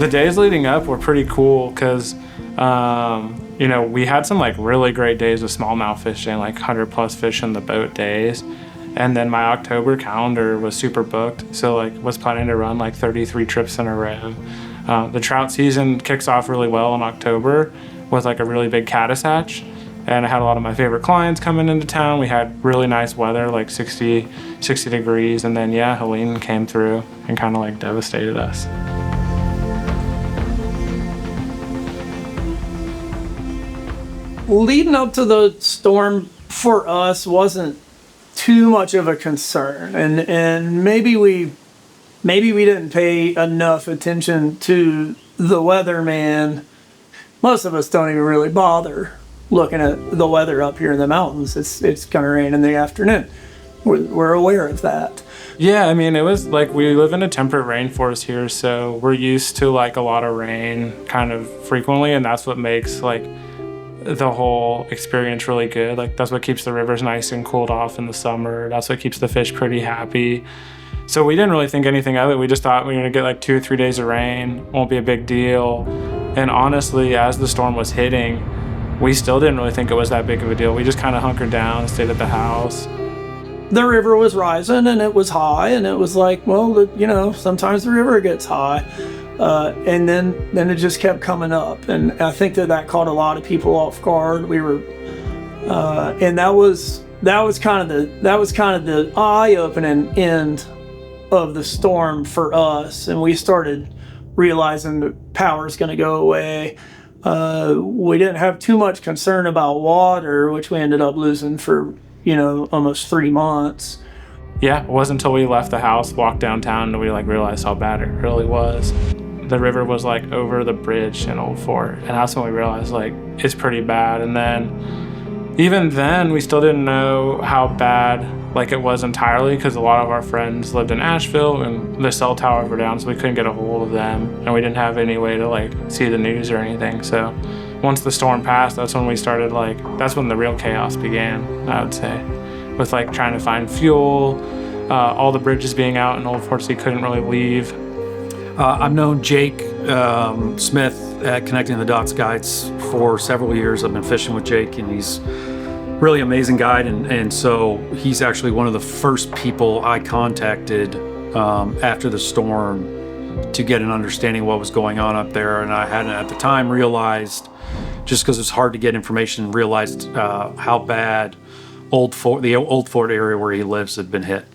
The days leading up were pretty cool because, we had some like really great days with smallmouth fishing, like 100 plus fish in the boat days. And then my October calendar was super booked. So was planning to run like 33 trips in a row. The trout season kicks off really well in October with like a really big caddis hatch. And I had a lot of my favorite clients coming into town. We had really nice weather, like 60 degrees. And then, Helene came through and kind of like devastated us. Leading up to the storm for us wasn't too much of a concern. And maybe we didn't pay enough attention to the weatherman. Most of us don't even really bother looking at the weather up here in the mountains. It's gonna rain in the afternoon. We're aware of that. Yeah, I mean, it was like we live in a temperate rainforest here, so we're used to like a lot of rain kind of frequently, and that's what makes like the whole experience really good. Like that's what keeps the rivers nice and cooled off in the summer. That's what keeps the fish pretty happy. So we didn't really think anything of it. We just thought we were gonna get like 2 or 3 days of rain, won't be a big deal. And honestly, as the storm was hitting, we still didn't really think it was that big of a deal. We just kind of hunkered down and stayed at the house. The river was rising and it was high, and it was like, well, sometimes the river gets high. And then it just kept coming up. And I think that caught a lot of people off guard. We were, and that was kind of the eye-opening end of the storm for us. And we started realizing the power's going to go away. We didn't have too much concern about water, which we ended up losing for, almost 3 months. Yeah, it wasn't until we left the house, walked downtown, and we realized how bad it really was. The river was over the bridge in Old Fort, and that's when we realized it's pretty bad. And then, even then, we still didn't know how bad it was entirely, because a lot of our friends lived in Asheville and the cell towers were down, so we couldn't get a hold of them, and we didn't have any way to see the news or anything. So once the storm passed, that's when we started that's when the real chaos began, I would say, with trying to find fuel, all the bridges being out in Old Fort, so you couldn't really leave. I've known Jake Smith at Connecting the Dots Guides for several years. I've been fishing with Jake, and he's really amazing guide, and so he's actually one of the first people I contacted after the storm to get an understanding of what was going on up there. And I hadn't at the time realized, just because it's hard to get information, realized how bad the Old Fort area where he lives had been hit.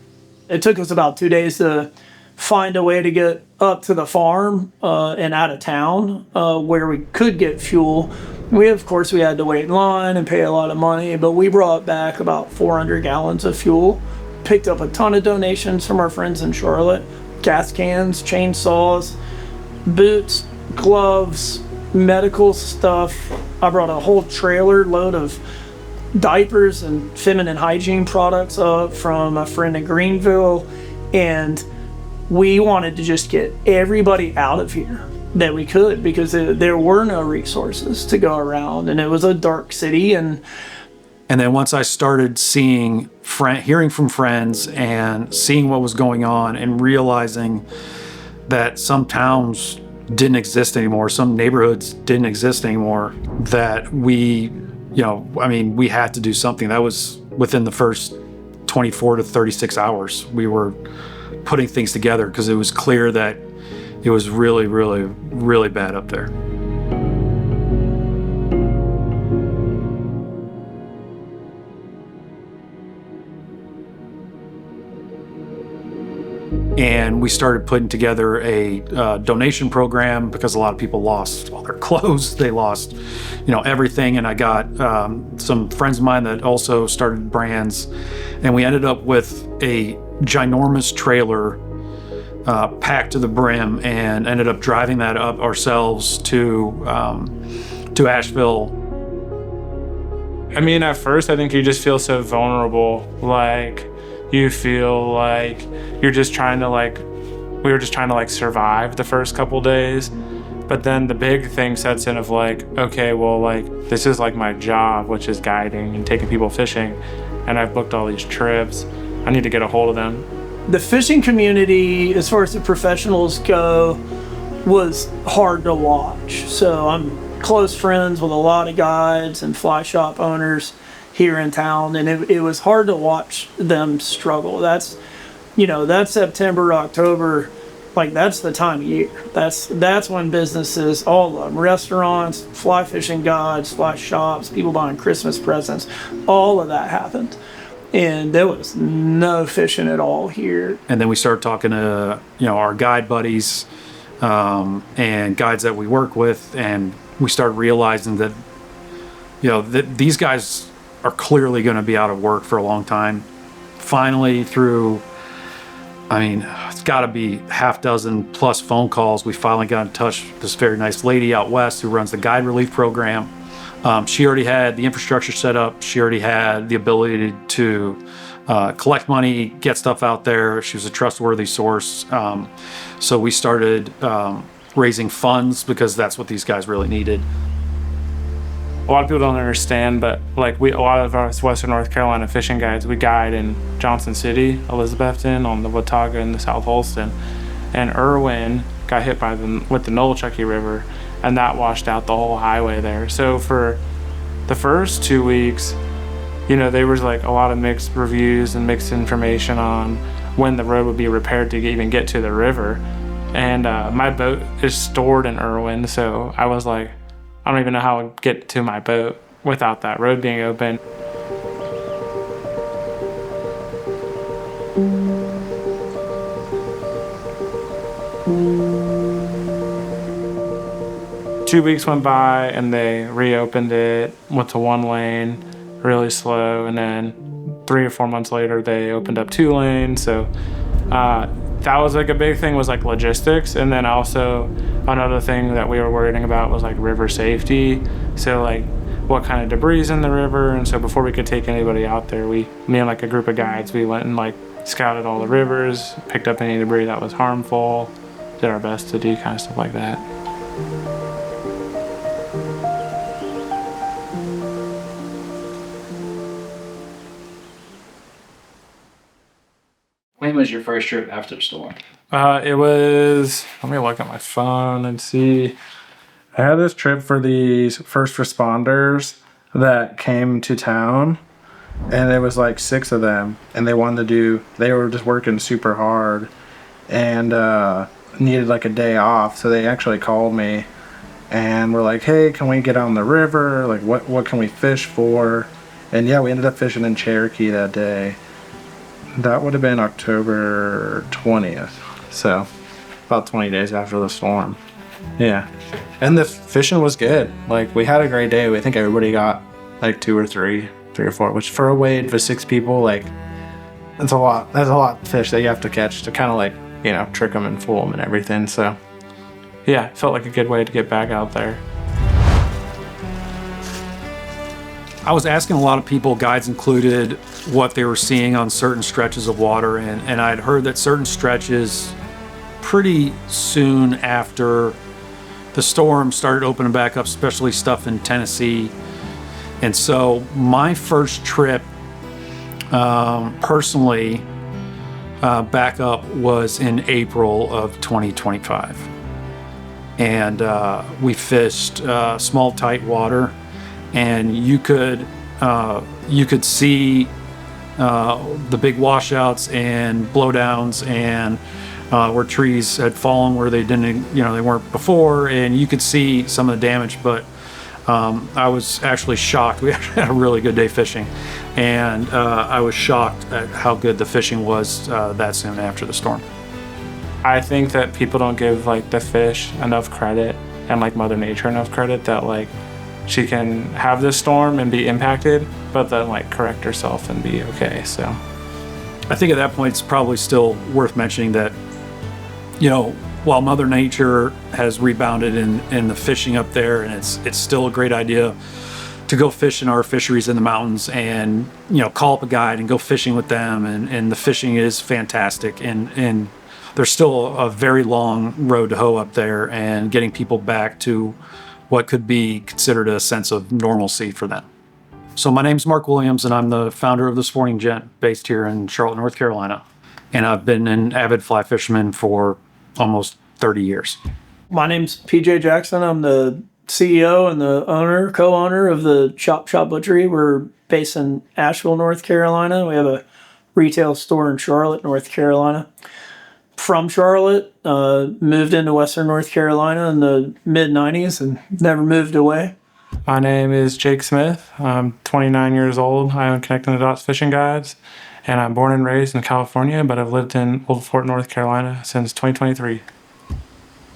It took us about 2 days to find a way to get up to the farm and out of town where we could get fuel. We had to wait in line and pay a lot of money, but we brought back about 400 gallons of fuel, picked up a ton of donations from our friends in Charlotte, gas cans, chainsaws, boots, gloves, medical stuff. I brought a whole trailer load of diapers and feminine hygiene products up from a friend in Greenville, and we wanted to just get everybody out of here that we could, because there were no resources to go around, and it was a dark city. And then once I started hearing from friends and seeing what was going on, and realizing that some towns didn't exist anymore, some neighborhoods didn't exist anymore, that we had to do something. That was within the first 24 to 36 hours. We were putting things together because it was clear that it was really, really, really bad up there. And we started putting together a donation program, because a lot of people lost all their clothes. They lost, everything. And I got some friends of mine that also started brands, and we ended up with a ginormous trailer packed to the brim, and ended up driving that up ourselves to Asheville. I mean, at first, I think you just feel so vulnerable. You feel like you're just trying to we were just trying to survive the first couple days. But then the big thing sets in of okay, well, this is my job, which is guiding and taking people fishing. And I've booked all these trips. I need to get a hold of them. The fishing community, as far as the professionals go, was hard to watch. So I'm close friends with a lot of guides and fly shop owners here in town, and it was hard to watch them struggle. That's, that's September, October, like that's the time of year. That's when businesses, all of them, restaurants, fly fishing guides, fly shops, people buying Christmas presents, all of that happened. And there was no fishing at all here. And then we started talking to, our guide buddies and guides that we work with, and we started realizing that, that these guys are clearly going to be out of work for a long time. Finally, through, it's got to be half dozen plus phone calls, we finally got in touch with this very nice lady out west who runs the guide relief program. She already had the infrastructure set up. She already had the ability to collect money, get stuff out there. She was a trustworthy source. So we started raising funds because that's what these guys really needed. A lot of people don't understand, but a lot of us Western North Carolina fishing guides, we guide in Johnson City, Elizabethton, on the Watauga and the South Holston. And Irwin got hit with the Nolichucky River, and that washed out the whole highway there. So for the first 2 weeks, there was a lot of mixed reviews and mixed information on when the road would be repaired to even get to the river. And my boat is stored in Irwin, so I was like, I don't even know how I would get to my boat without that road being open. Two weeks went by and they reopened it, went to one lane, really slow, and then 3 or 4 months later they opened up 2 lanes. So that was a big thing, was logistics. And then also another thing that we were worrying about was river safety. So what kind of debris is in the river. And so before we could take anybody out there, me and a group of guides, we went and scouted all the rivers, picked up any debris that was harmful, did our best to do kind of stuff like that. When was your first trip after the storm? It was, let me look at my phone and see. I had this trip for these first responders that came to town, and it was 6 of them, and they were just working super hard and needed a day off. So they actually called me and were like, hey, can we get on the river? What can we fish for? And yeah, we ended up fishing in Cherokee that day. That would have been October 20th. So about 20 days after the storm. Yeah. And the fishing was good. We had a great day. I think everybody got 2 or 3 or 4, which for a wade for 6 people, that's a lot. That's a lot of fish that you have to catch to kind of trick them and fool them and everything. So yeah, it felt like a good way to get back out there. I was asking a lot of people, guides included, what they were seeing on certain stretches of water, and I'd heard that certain stretches pretty soon after the storm started opening back up, especially stuff in Tennessee. And so my first trip personally back up was in April of 2025. And we fished small tight water, and you could see the big washouts and blowdowns, and where trees had fallen where they didn't, they weren't before, and you could see some of the damage. But I was actually shocked. We actually had a really good day fishing, and I was shocked at how good the fishing was that soon after the storm. I think that people don't give the fish enough credit, and Mother Nature enough credit, that she can have this storm and be impacted, but then correct herself and be okay. So I think at that point it's probably still worth mentioning that, while Mother Nature has rebounded in the fishing up there, and it's still a great idea to go fish in our fisheries in the mountains, and call up a guide and go fishing with them, and the fishing is fantastic, and there's still a very long road to hoe up there, and getting people back to what could be considered a sense of normalcy for them. So my name's Mark Williams, and I'm the founder of the Sporting Gent, based here in Charlotte, North Carolina. And I've been an avid fly fisherman for almost 30 years. My name's PJ Jackson. I'm the CEO and the co-owner of the Chop Shop Butchery. We're based in Asheville, North Carolina. We have a retail store in Charlotte, North Carolina. From Charlotte, moved into Western North Carolina in the mid 90s and never moved away. My name is Jake Smith. I'm 29 years old. I own Connecting the Dots Fishing Guides, and I'm born and raised in California, but I've lived in Old Fort, North Carolina since 2023.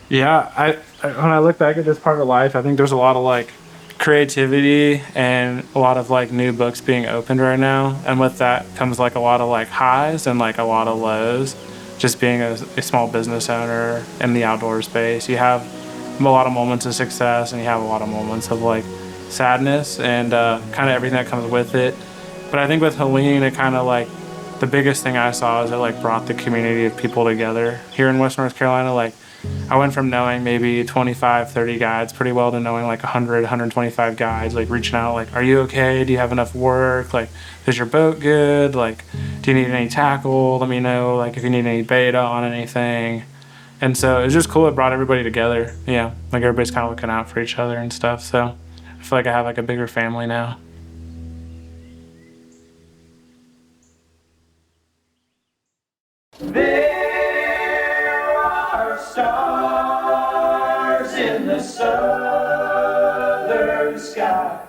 Yeah, when I look back at this part of life, I think there's a lot of like creativity and a lot of like new books being opened right now, and with that comes like a lot of like highs and like a lot of lows. Just being a small business owner in the outdoor space, you have a lot of moments of success and you have a lot of moments of like sadness and kind of everything that comes with it. But I think with Helene, it kind of like the biggest thing I saw is it like brought the community of people together here in West North Carolina. Like I went from knowing maybe 25, 30 guides pretty well to knowing like 100, 125 guides, like reaching out, like, are you okay? Do you have enough work? Like, is your boat good? Like, do you need any tackle? Let me know, like, if you need any beta on anything. And so it was just cool. It brought everybody together. Yeah. Like everybody's kind of looking out for each other and stuff. So I feel like I have like a bigger family now. Stars in the southern sky.